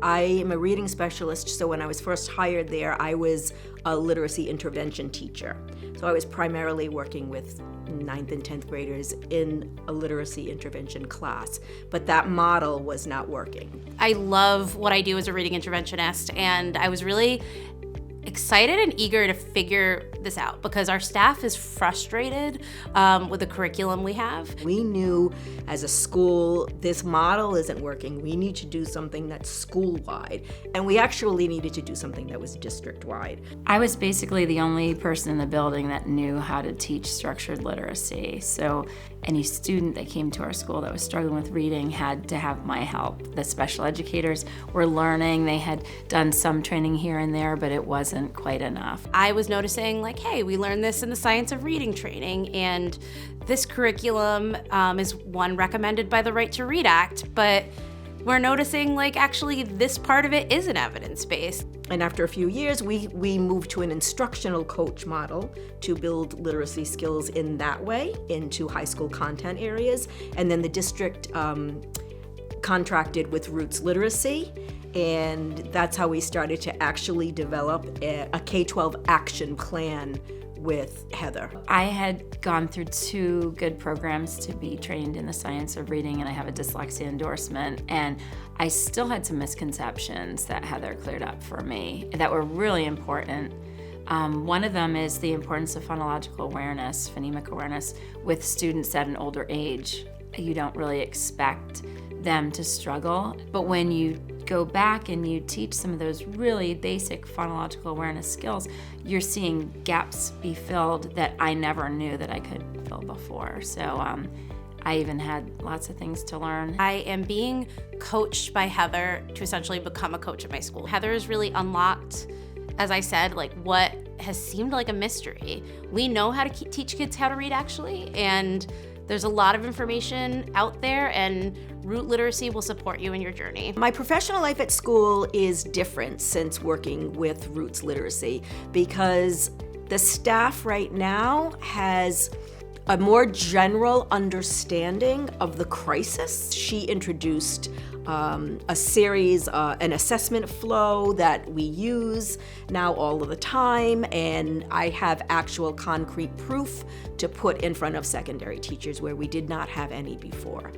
I am a reading specialist, so when I was first hired there, I was a literacy intervention teacher. So I was primarily working with 9th and 10th graders in a literacy intervention class, but that model was not working. I love what I do as a reading interventionist, and I was really excited and eager to figure this out because our staff is frustrated with the curriculum we have. We knew as a school, this model isn't working. We need to do something that's school-wide, and we actually needed to do something that was district-wide. I was basically the only person in the building that knew how to teach structured literacy. So any student that came to our school that was struggling with reading had to have my help. The special educators were learning. They had done some training here and there, but it wasn't quite enough. I was noticing like, hey, we learned this in the science of reading training, and this curriculum is one recommended by the Right to Read Act, but we're noticing like actually this part of it isn't evidence-based. And after a few years, we moved to an instructional coach model to build literacy skills in that way into high school content areas. And then the district contracted with Roots Literacy, and that's how we started to actually develop a K-12 action plan with Heather. I had gone through 2 good programs to be trained in the science of reading, and I have a dyslexia endorsement, and I still had some misconceptions that Heather cleared up for me that were really important. One of them is the importance of phonological awareness, phonemic awareness, with students at an older age. You don't really expect them to struggle, but when you go back and you teach some of those really basic phonological awareness skills, you're seeing gaps be filled that I never knew that I could fill before. So I even had lots of things to learn. I am being coached by Heather to essentially become a coach at my school. Heather has really unlocked, as I said, like what has seemed like a mystery. We know how to teach kids how to read actually, and there's a lot of information out there, and Root Literacy will support you in your journey. My professional life at school is different since working with Roots Literacy because the staff right now has a more general understanding of the crisis. She introduced a series, an assessment flow that we use now all of the time, and I have actual concrete proof to put in front of secondary teachers where we did not have any before.